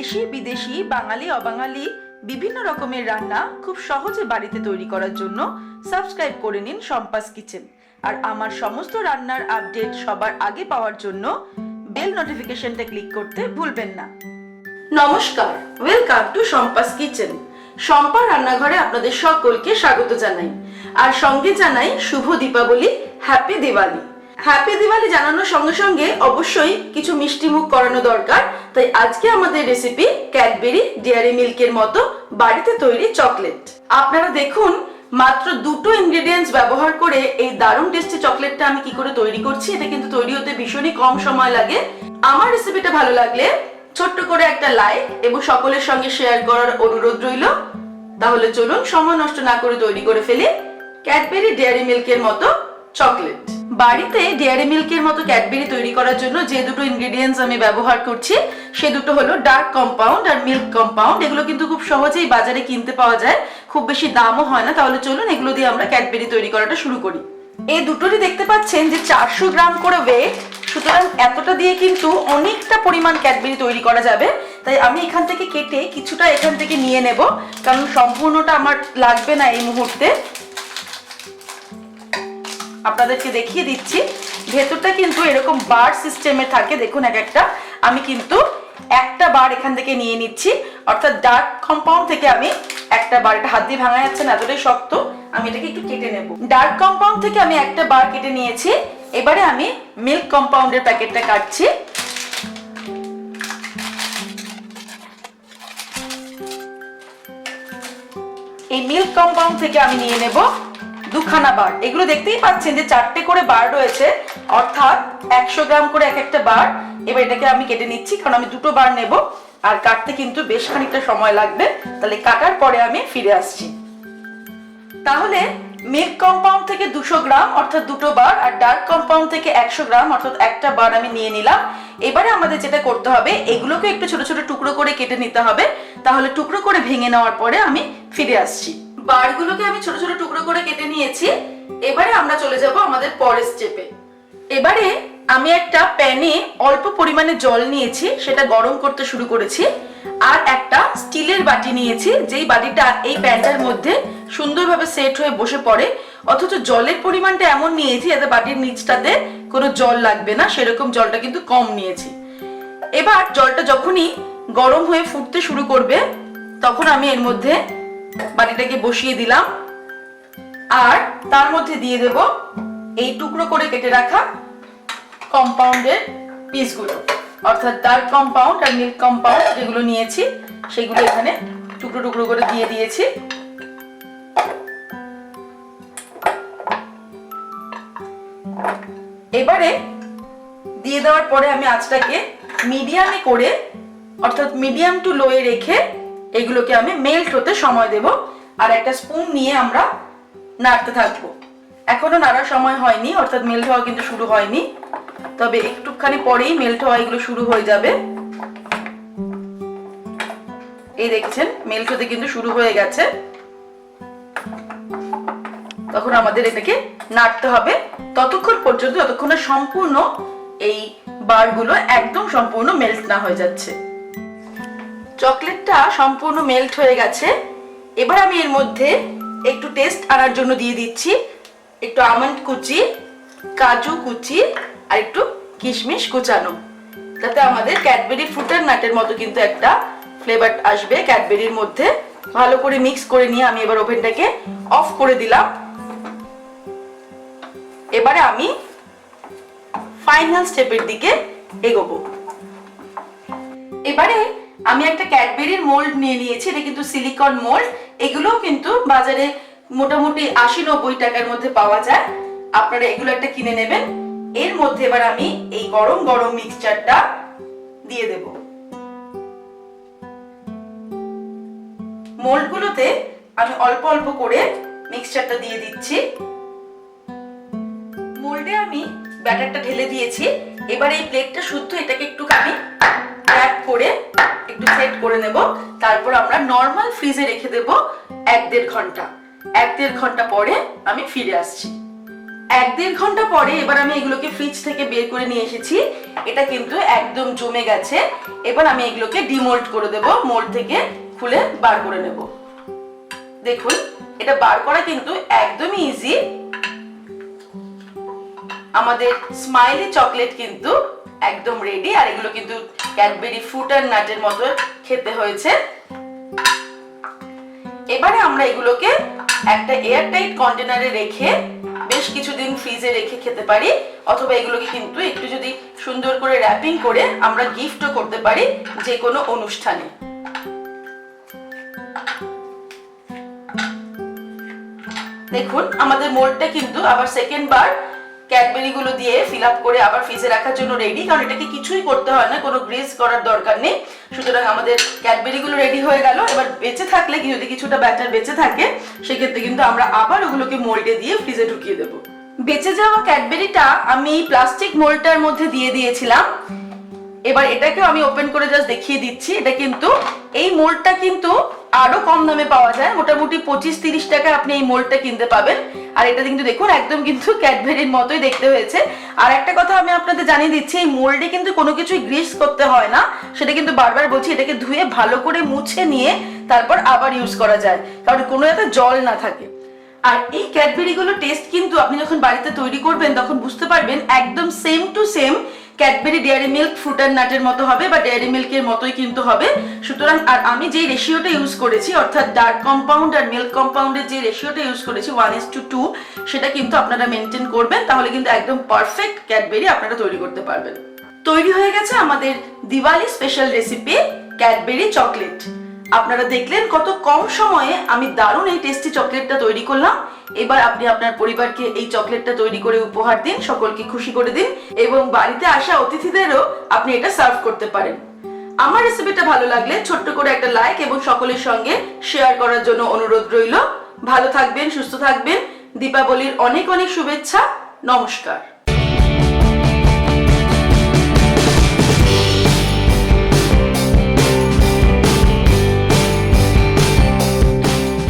দেশি বিদেশি বাঙালি অবাঙালি বিভিন্ন রকমের রান্না খুব সহজে বাড়িতে তৈরি করার জন্য সাবস্ক্রাইব করে নিন সম্পাস কিচেন। আর আমার সমস্ত রান্নার আপডেট সবার আগে পাওয়ার জন্য বেল নোটিফিকেশনটা ক্লিক করতে ভুলবেন না। নমস্কার, ওয়েলকাম টু সম্পাস কিচেন। সম্পা রান্নাঘরে আপনাদের সকলকে স্বাগত জানাই, আর সঙ্গে জানাই শুভ দীপাবলি, হ্যাপি দিওয়ালি। হ্যাপি দিওয়ালি জানানোর সঙ্গে সঙ্গে অবশ্যই কিছু মিষ্টি মুখ করানো দরকার, তাই আজকে আমাদের রেসিপি ক্যাডবেরি ডেয়ারি মিল্কের মতো বাড়িতে তৈরি চকলেট। আপনারা দেখুন, মাত্র দুটো ইনগ্রেডিয়েন্টস ব্যবহার করে এই দারুণ টেস্টি চকলেটটা আমি কি করে তৈরি করছি। এটা কিন্তু তৈরি হতে ভীষণই কম সময় লাগে। আমার রেসিপিটা ভালো লাগলে ছোট্ট করে একটা লাইক এবং সকলের সঙ্গে শেয়ার করার অনুরোধ রইল। তাহলে চলুন সময় নষ্ট না করে তৈরি করে ফেলি ক্যাডবেরি ডেয়ারি মিল্কের মতো চকলেট। বাড়িতে ডেয়ারি মিল্কের মতো ক্যাডবেরি তৈরি করার জন্য যে দুটো ইনগ্রেডিয়েন্টস আমি ব্যবহার করছি সে দুটো হলো ডার্ক কম্পাউন্ড আর মিল্ক কম্পাউন্ড। এগুলো কিন্তু খুব সহজেই বাজারে কিনতে পাওয়া যায়, খুব বেশি দামও হয় না। তাহলে চলুন এগুলো দিয়ে আমরা ক্যাডবেরি তৈরি করাটা শুরু করি। এই দুটোরই দেখতে পাচ্ছেন যে 400 গ্রাম করে ওয়েট, সুতরাং এতটা দিয়ে কিন্তু অনেকটা পরিমাণ ক্যাডবেরি তৈরি করা যাবে। তাই আমি এখান থেকে কেটে কিছুটা এখান থেকে নিয়ে নেব, কারণ সম্পূর্ণটা আমার লাগবে না এই মুহূর্তে। আপনাদেরকে দেখিয়ে দিচ্ছি, ভেতরটা কিন্তু এরকম বার সিস্টেমে থাকে। দেখুন এক একটা, আমি কিন্তু একটা বার এখান থেকে নিয়ে নিচ্ছি, অর্থাৎ ডার্ক কম্পাউন্ড থেকে আমি একটা বার, এটা হাত দিয়ে ভাঙা যাচ্ছে না, এতটাই শক্ত। আমি এটাকে একটু কেটে নেব। ডার্ক কম্পাউন্ড থেকে আমি একটা বার কেটে নিয়েছি। এবারে আমি মিল্ক কম্পাউন্ডের প্যাকেটটা কাটছি। এই মিল্ক কম্পাউন্ড থেকে আমি নিয়ে নেব দুখানা বার। এগুলো দেখতেই পাচ্ছেন যে 4টে করে বার রয়েছে, অর্থাৎ 100 গ্রাম করে এক একটা বার। এবার এটাকে আমি কেটে নিচ্ছি, কারণ আমি দুটো বার নেব আর কাটতে কিন্তু বেশ খানিকটা সময় লাগবে। তাহলে কাটার পরে আমি ফিরে আসছি। তাহলে মিল্ক কম্পাউন্ড থেকে 200 গ্রাম অর্থাৎ দুটো বার, আর ডার্ক কম্পাউন্ড থেকে 100 গ্রাম অর্থাৎ একটা বার আমি নিয়ে নিলাম। এবারে আমাদের যেটা করতে হবে, এগুলোকে একটু ছোট ছোট টুকরো করে কেটে নিতে হবে। তাহলে টুকরো করে ভেঙে নেওয়ার পরে আমি ফিরে আসছি। বারগুলোকে আমি ছোট ছোট টুকরো করে কেটে নিয়েছি। এবারে আমরা চলে যাব আমাদের পরের স্টেপে। এবারে আমি একটা প্যানে অল্প পরিমাণে জল নিয়েছি, সেটা গরম করতে শুরু করেছি। আর একটা স্টিলের বাটি নিয়েছি, যেই বাটিটা এই প্যানটার মধ্যে সুন্দরভাবে সেট হয়ে বসে পড়ে, অথচ জলের পরিমাণটা এমন নিয়েছি যাতে বাটির নিচটাতে কোনো জল লাগবে না, সেরকম জলটা কিন্তু কম নিয়েছি। এবার জলটা যখনই গরম হয়ে ফুটতে শুরু করবে, তখন আমি এর মধ্যে বাটিটাকে বসিয়ে দিলাম, আর তার মধ্যে দিয়ে দেব এই টুকরো করে কেটে রাখা কম্পাউন্ডের পিসগুলো, অর্থাৎ ডার্ক কম্পাউন্ড আর মিল্ক কম্পাউন্ড যেগুলো নিয়েছি সেগুলো এখানে টুকরো টুকরো করে দিয়ে দিয়েছি। এবারে দিয়ে দেওয়ার পরে আমি আঁচটাকে মিডিয়ামে করে, অর্থাৎ মিডিয়াম টু লোয়ে রেখে এগুলোকে আমি মেল্ট হতে সময় দেব। আর একটা স্পুন নিয়ে আমরা নাড়তে থাকবো। এখনো নাড়ার সময় হয়নি, অর্থাৎ মেল্ট হওয়া কিন্তু শুরু হয়নি, তবে একটুখানি পরেই মেল্ট হওয়া এগুলো শুরু হয়ে যাবে। এই দেখছেন মেল্ট হতে কিন্তু শুরু হয়ে গেছে। তখন আমাদের এটাকে নাড়তে হবে ততক্ষণ পর্যন্ত, যতক্ষণ না সম্পূর্ণ এই বারগুলো একদম সম্পূর্ণ মেল্ট না হয়ে যাচ্ছে। চকলেটটা সম্পূর্ণ মেল্ট হয়ে গেছে। এবার আমি এর মধ্যে একটু টেস্ট আনার জন্য দিয়ে দিচ্ছি একটু আমন্ড কুচি, কাজু কুচি আর একটু কিশমিশ কুচানো, যাতে আমাদের ক্যাডবেরি ফ্রুটের নাটের মতো কিন্তু একটা ফ্লেভার আসবে ক্যাডবেরির মধ্যে। ভালো করে মিক্স করে নিয়ে আমি এবার ওভেনটাকে অফ করে দিলাম। এবারে আমি ফাইনাল স্টেপের দিকে এগোবো। এবারে আমি একটা ক্যাডবেরির মোল্ড নিয়ে নিয়েছি, এটা কিন্তু সিলিকন মোল্ড। এগুলোও কিন্তু বাজারে মোটামুটি 80-90 টাকার মধ্যে পাওয়া যায়, আপনারা এগুলো একটা কিনে নেবেন। এর মধ্যে এবার আমি এই গরম গরম মিক্সচারটা দিয়ে দেব। মোল্ডগুলোতে আমি অল্প অল্প করে মিক্সচারটা দিয়ে দিচ্ছি। মোল্ডে আমি ব্যাটারটা ঢেলে দিয়েছি। এবার এই প্লেটটা শুদ্ধ এটাকে একটুখানি ট্যাপ করে একটু সেট করে নেব। তারপর আমরা নরমাল ফ্রিজে রেখে দেব 1-1.5 ঘন্টা। 1-1.5 ঘন্টা পরে আমি ফিরে আসছি। 1-1.5 ঘন্টা পরে এবার আমি এগুলোকে ফ্রিজ থেকে বের করে নিয়ে এসেছি। এটা কিন্তু একদম জমে গেছে। এবার আমি এগুলোকে ডিমোল্ড করে দেব, মোল্ড থেকে খুলে বার করে নেব। দেখুন এটা বার করা কিন্তু একদমই ইজি। আমাদের স্মাইলি চকলেট কিন্তু একদম রেডি। আর এগুলো কিন্তু ক্যাডবেরি ফ্রুট আর নাটের মতো খেতে হয়েছে। এবারে আমরা এগুলোকে একটা এয়ারটাইট কন্টেনারে রেখে বেশ কিছুদিন ফ্রিজে রেখে খেতে পারি, অথবা এগুলোকে কিন্তু একটু যদি সুন্দর করে র্যাপিং করে আমরা গিফটও করতে পারি যে কোনো অনুষ্ঠানে। দেখুন আমাদের মোল্ডটা কিন্তু আবার সেকেন্ড বার ক্যাডবেরি গুলো দিয়ে ফিল আপ করে আবার ফ্রিজে রাখার জন্য রেডি, কারণ এটাকে কিছুই করতে হয় না, কোনো গ্রেস করার দরকার নেই। সুতরাং আমাদের ক্যাডবেরি গুলো রেডি হয়ে গেল। এবার বেঁচে থাকলে যদি কিছুটা ব্যাটার বেঁচে থাকে সেক্ষেত্রে কিন্তু আমরা আবার ওগুলোকে মোল্ডে দিয়ে ফ্রিজে ঢুকিয়ে দেবো। বেঁচে যাওয়া ক্যাডবেরিটা আমি এই প্লাস্টিক মোল্ডটার মধ্যে দিয়ে দিয়েছিলাম। এবার এটাকেও আমি ওপেন করে জাস্ট দেখিয়ে দিচ্ছি। এটা কিন্তু এই মোল্ডটা কিন্তু আরো কম দামে পাওয়া যায়, মোটামুটি 25-30 টাকা আপনি এই মোল্ডটা কিনতে পাবেন। আর এটা কিন্তু দেখুন একদম কিন্তু ক্যাডবেরির মতোই দেখতে হয়েছে। আর একটা কথা আমি আপনাদের জানিয়ে দিচ্ছি, এই মোল্ডে কিন্তু কোনো কিছুই গ্রিস করতে হয় না, সেটা কিন্তু বারবার বলছি। এটাকে ধুয়ে ভালো করে মুছে নিয়ে তারপর আবার ইউজ করা যায়, কারণ কোনো যাতে জল না থাকে। আর এই ক্যাডবেরি গুলো টেস্ট কিন্তু আপনি যখন বাড়িতে তৈরি করবেন তখন বুঝতে পারবেন একদম same to same Cadbury Dairy Milk Fruit and নাটের মতো হবে, বা ডেয়ারি মিল্কের মতোই কিন্তু হবে। সুতরাং আর আমি যে রেশিওটা ইউজ করেছি, অর্থাৎ ডার্ক কম্পাউন্ড আর মিল্ক কম্পাউন্ডের যে রেশিওটা ইউজ করেছি 1:2, সেটা কিন্তু আপনারা মেনটেন করবেন, তাহলে কিন্তু একদম পারফেক্ট ক্যাডবেরি আপনারা তৈরি করতে পারবেন। তৈরি হয়ে গেছে আমাদের Diwali special recipe Cadbury chocolate. আপনারা দেখলেন কত কম সময়ে আমি দারুণ এই টেস্টি চকলেটটা তৈরি করলাম। এবার আপনি আপনার পরিবারকে এই চকলেটটা তৈরি করে উপহার দিন, সকলকে খুশি করে দিন, এবং বাড়িতে আসা অতিথিদেরও আপনি এটা সার্ভ করতে পারেন। আমার রেসিপিটা ভালো লাগলে ছোট্ট করে একটা লাইক এবং সকলের সঙ্গে শেয়ার করার জন্য অনুরোধ রইল। ভালো থাকবেন, সুস্থ থাকবেন। দীপাবলির অনেক অনেক শুভেচ্ছা। নমস্কার।